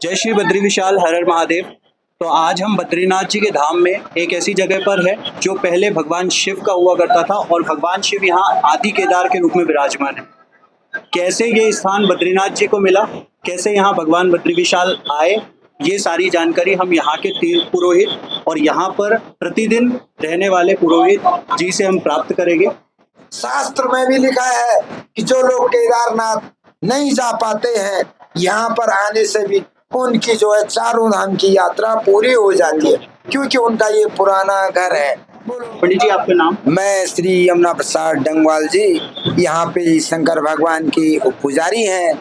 जय श्री बद्री विशाल, हर हर महादेव। तो आज हम बद्रीनाथ जी के धाम में एक ऐसी जगह पर है जो पहले भगवान शिव का हुआ करता था और भगवान शिव यहाँ आदि केदार के रूप में विराजमान है। कैसे ये स्थान बद्रीनाथ जी को मिला, कैसे यहाँ भगवान बद्री विशाल आए, ये सारी जानकारी हम यहाँ के तीर्थ पुरोहित और यहाँ पर प्रतिदिन रहने वाले पुरोहित जी से हम प्राप्त करेंगे। शास्त्र में भी लिखा है कि जो लोग केदारनाथ नहीं जा पाते हैं, यहाँ पर आने से भी उनकी जो है चारों धाम की यात्रा पूरी हो जाती है, क्योंकि उनका ये पुराना घर है। पंडित जी, आपका नाम? मैं श्री यमुना प्रसाद डंगवाल जी, यहाँ पे शंकर भगवान की पुजारी हैं।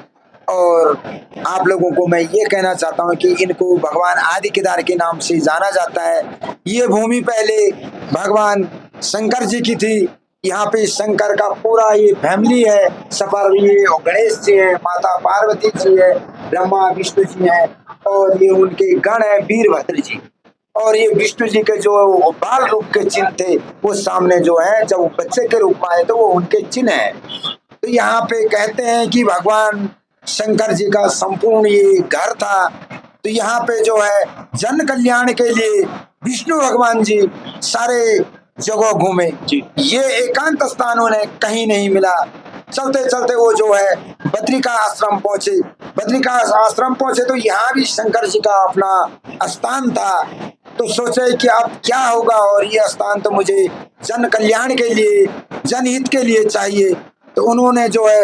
और आप लोगों को मैं ये कहना चाहता हूँ कि इनको भगवान आदि केदार के नाम से जाना जाता है। ये भूमि पहले भगवान शंकर जी की थी। यहाँ पे शंकर का पूरा ये फैमिली है, सपर ये और गणेश जी है, माता पार्वती जी है, ब्रह्मा विष्णु जी हैं और ये उनके गण है वीरभद्र जी। और ये विष्णु जी के जो बाल रूप के चिन्ह थे वो सामने जो है, जब वो बच्चे के रूप में आए तो वो उनके चिन्ह है। तो यहाँ पे कहते हैं कि भगवान शंकर जी का संपूर्ण ये घर था। तो यहाँ पे जो है जन कल्याण के लिए विष्णु भगवान जी सारे जगह घूमे। ये एकांत स्थान उन्हें कहीं नहीं मिला। चलते चलते वो जो है बद्रिका आश्रम पहुंचे। बद्रिका आश्रम पहुंचे तो यहाँ भी शंकर जी का अपना स्थान था। तो सोचे कि अब क्या होगा, और ये स्थान तो मुझे जन कल्याण के लिए, जनहित के लिए चाहिए। तो उन्होंने जो है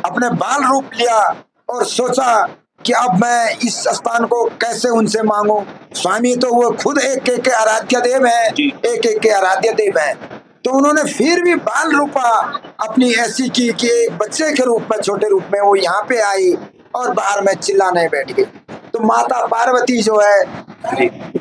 अपने बाल रूप लिया और सोचा कि अब मैं इस स्थान को कैसे उनसे मांगू। स्वामी तो वो खुद एक एक के आराध्य देव है, एक एक के आराध्य देव है। तो उन्होंने फिर भी बाल रूपा अपनी ऐसी की कि एक बच्चे के रूप में, छोटे रूप में वो यहाँ पे आई और बाहर में चिल्लाने बैठ गई। तो माता पार्वती जो है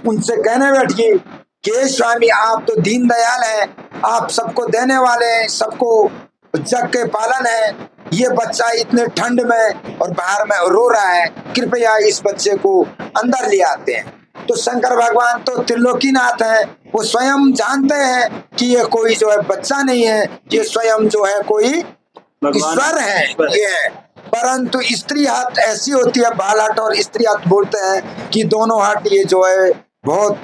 उनसे कहने बैठ गई कि स्वामी आप तो दीन दयाल हैं, आप सबको देने वाले हैं, सबको जग के पालन है। ये बच्चा इतने ठंड में और बाहर में रो रहा है, कृपया इस बच्चे को अंदर ले आते हैं। तो शंकर भगवान तो त्रिलोकीनाथ है, वो स्वयं जानते हैं कि ये कोई जो है बच्चा नहीं है, ये स्वयं जो है कोई ईश्वर है ये है। परंतु स्त्री हाथ ऐसी होती है, बाल हाथ और स्त्री हाथ बोलते हैं कि दोनों हाथ ये जो है बहुत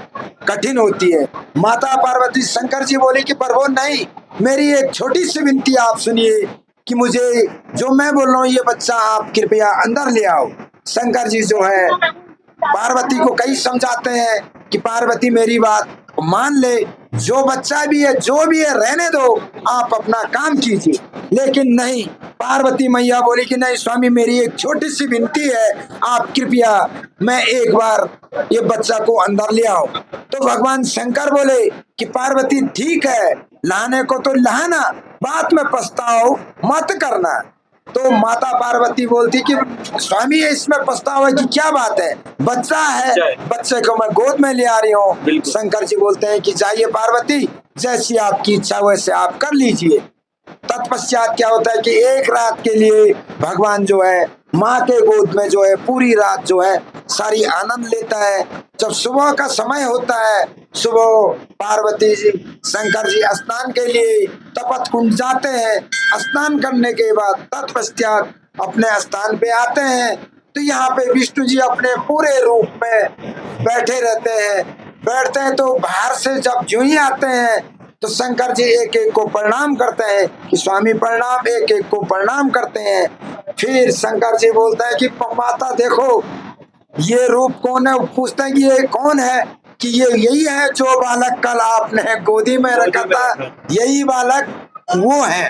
कठिन होती है। माता पार्वती शंकर जी बोले कि प्रभु नहीं, मेरी एक छोटी सी विनती आप सुनिए कि मुझे जो मैं बोल रहा हूँ ये बच्चा आप कृपया अंदर ले आओ। शंकर जी जो है पार्वती को कई समझाते हैं कि पार्वती मेरी बात मान ले, जो बच्चा भी है जो भी है रहने दो, आप अपना काम कीजिए। लेकिन नहीं, पार्वती मैया बोली कि नहीं स्वामी, मेरी एक छोटी सी विनती है, आप कृपया मैं एक बार ये बच्चा को अंदर ले आओ। तो भगवान शंकर बोले कि पार्वती ठीक है, लाने को तो लाना, बात में पछताओ मत करना। तो माता पार्वती बोलती कि स्वामी इसमें पछतावा की क्या बात है, बच्चा है, बच्चे को मैं गोद में ले आ रही हूँ। शंकर जी बोलते हैं कि जाइए पार्वती, जैसी आपकी इच्छा वैसे आप कर लीजिए। तत्पश्चात क्या होता है कि एक रात के लिए भगवान जो है माँ के गोद में जो है पूरी रात जो है सारी आनंद लेता है। जब सुबह का समय होता है, सुबह पार्वती जी शंकर जी स्नान के लिए तपत कुंड जाते हैं। स्नान करने के बाद तत्पश्चात अपने स्थान पे आते हैं। तो यहाँ पे विष्णु जी अपने पूरे रूप में बैठे रहते हैं। बैठते हैं तो बाहर से जब जो ही आते हैं तो शंकर जी एक एक को प्रणाम करते हैं कि स्वामी प्रणाम, एक एक को प्रणाम करते हैं। फिर शंकर जी बोलते हैं कि माता देखो ये रूप कौन है। पूछते हैं कि ये कौन है, कि ये यही है जो बालक कल आपने गोदी में रखा था, यही बालक वो है।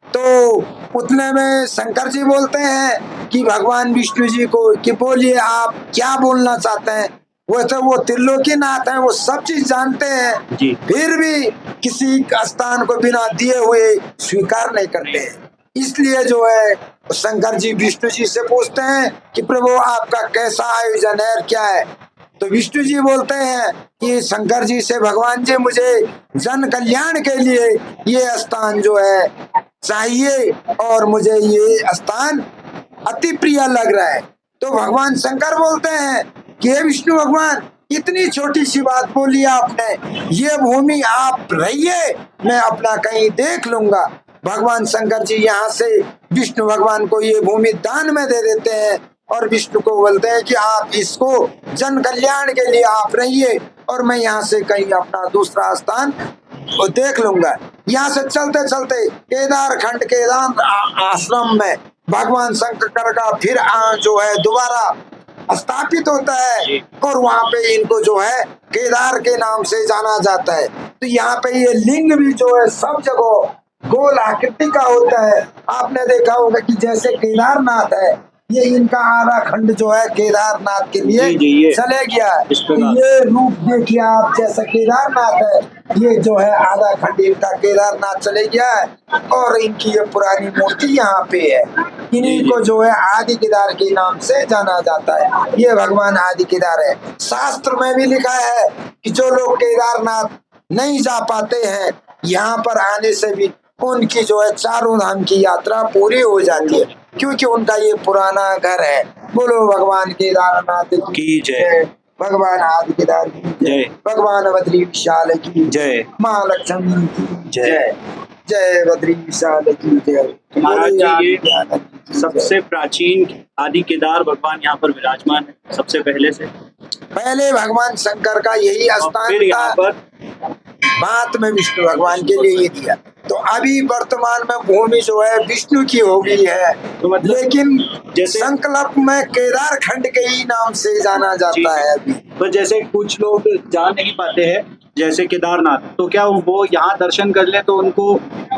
तो उतने में शंकर जी बोलते हैं कि भगवान विष्णु जी को कि बोलिए आप क्या बोलना चाहते हैं। वैसे वो त्रिलोकीनाथ है, वो सब चीज जानते हैं, फिर भी किसी स्थान को बिना दिए हुए स्वीकार नहीं करते हैं। इसलिए जो है शंकर जी विष्णु जी से पूछते हैं कि प्रभु आपका कैसा आयोजन है, क्या है। तो विष्णु जी बोलते हैं कि शंकर जी से भगवान जी मुझे जन कल्याण के लिए ये स्थान जो है चाहिए और मुझे ये स्थान अति प्रिय लग रहा है। तो भगवान शंकर बोलते हैं कि हे विष्णु भगवान, इतनी छोटी सी बात बोली आपने, ये भूमि आप रहिए, मैं अपना कहीं देख लूंगा। भगवान शंकर जी यहाँ से विष्णु भगवान को ये भूमि दान में दे देते हैं और विष्णु को बोलते हैं कि आप इसको जन कल्याण के लिए आप रहिए और मैं यहाँ से कहीं अपना दूसरा स्थान वो देख लूंगा। यहाँ से चलते चलते केदार खंड केदार आश्रम में भगवान शंकर का फिर जो है दोबारा स्थापित होता है और वहाँ पे इनको जो है केदार के नाम से जाना जाता है। तो यहाँ पे ये लिंग भी जो है सब जगह गोल आकृति का होता है। आपने देखा होगा कि जैसे केदारनाथ है, ये इनका आधा खंड जो है केदारनाथ के लिए चले गया है। तो ये रूप देखिए आप, जैसा केदारनाथ है ये जो है आधा खंड इनका केदारनाथ चले गया है और इनकी ये पुरानी मूर्ति यहाँ पे है। इन्हीं को जो है आदि केदार के नाम से जाना जाता है। ये भगवान आदि केदार है। शास्त्र में भी लिखा है कि जो लोग केदारनाथ नहीं जा पाते हैं, यहाँ पर आने से भी उनकी जो है चारों धाम की यात्रा पूरी हो जाती है, क्योंकि उनका ये पुराना घर है। बोलो भगवान केदारनाथ की जय, भगवान आदि केदार की जय, भगवान बद्री विशाल की जय, माँ लक्ष्मी की जय, जय बद्री विशाल की जय। महाराज जी, ये सबसे प्राचीन आदि केदार भगवान यहाँ पर विराजमान है सबसे पहले भगवान शंकर का यही स्थान यहाँ पर बाद में विष्णु भगवान के लिए ये दिया। तो अभी वर्तमान में भूमि जो है विष्णु की हो गई है, तो मतलब लेकिन जैसे संकल्प में केदार खंड के ही नाम से जाना जाता है अभी। तो जैसे कुछ लोग जा नहीं पाते हैं जैसे केदारनाथ, तो क्या वो यहाँ दर्शन कर ले तो उनको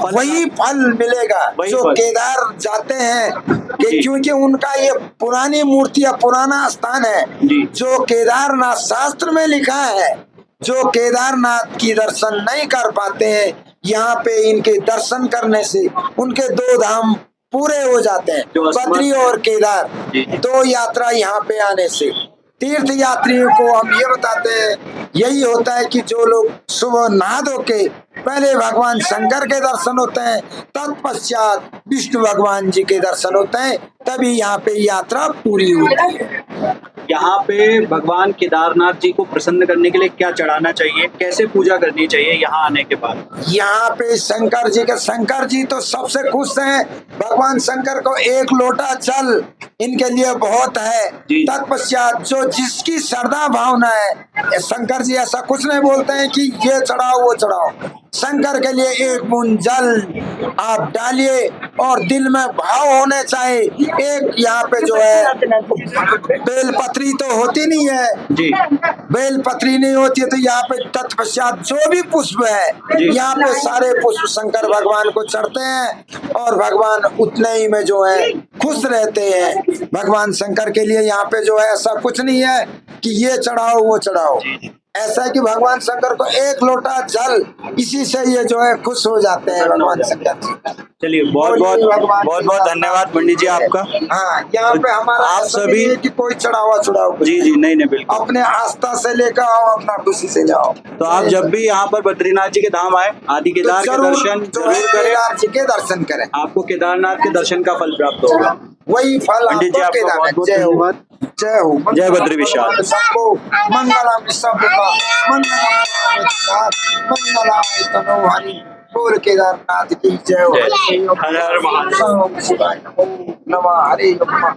वही फल मिलेगा जो केदार जाते हैं क्योंकि उनका ये पुरानी मूर्ति या पुराना स्थान है। जो केदारनाथ शास्त्र में लिखा है, जो केदारनाथ की दर्शन नहीं कर पाते हैं, यहाँ पे इनके दर्शन करने से उनके दो धाम पूरे हो जाते हैं, बद्री और केदार। दो यात्रा यहाँ पे आने से तीर्थ यात्रियों को हम ये बताते हैं, यही होता है कि जो लोग सुबह नहा धो के पहले भगवान शंकर के दर्शन होते हैं, तत्पश्चात विष्णु भगवान जी के दर्शन होते हैं, तभी यहाँ पे यात्रा पूरी होती है। यहाँ पे भगवान केदारनाथ जी को प्रसन्न करने के लिए क्या चढ़ाना चाहिए, कैसे पूजा करनी चाहिए यहाँ आने के बाद? यहाँ पे शंकर जी तो सबसे खुश हैं। भगवान शंकर को एक लोटा जल इनके लिए बहुत है। तत्पश्चात जो जिसकी श्रद्धा भावना है, शंकर जी ऐसा कुछ नहीं बोलते हैं कि ये चढ़ाओ वो चढ़ाओ। शंकर के लिए एक बूंद जल आप डालिए और दिल में भाव होने चाहिए। एक यहाँ पे जो है बेलपत्री तो होती नहीं है जी, बेलपत्री नहीं होती है, तो यहाँ पे तत्पश्चात जो भी पुष्प है यहाँ पे सारे पुष्प शंकर भगवान को चढ़ते हैं और भगवान उतने ही में जो है खुश रहते हैं। भगवान शंकर के लिए यहाँ पे जो है ऐसा कुछ नहीं है कि ये चढ़ाओ वो चढ़ाओ, ऐसा है कि भगवान शंकर को एक लोटा जल, इसी से ये जो है खुश हो जाते हैं भगवान शंकर। चलिए बहुत बहुत धन्यवाद पंडित जी आपका। हाँ, यहाँ पे हमारा आप सभी कि कोई चढ़ावा चढ़ाओ जी नहीं बिल्कुल अपने आस्था से लेकर आओ, अपना खुशी से जाओ। तो आप जब भी यहाँ पर बद्रीनाथ जी के धाम आए, आदि केदार के दर्शन जरूर करें, केदार जी के दर्शन करें, आपको केदारनाथ के दर्शन का फल प्राप्त होगा। वही फल पंडित जी आपका बहुत बहुत धन्यवाद। जय हो, जय बद्री विशाल। सबको मंगलम सबका मंगलाय तनो हरि, बोल केदारनाथ की जय हो। हर हर महादेव। शिवाय नमः, हरे नमः।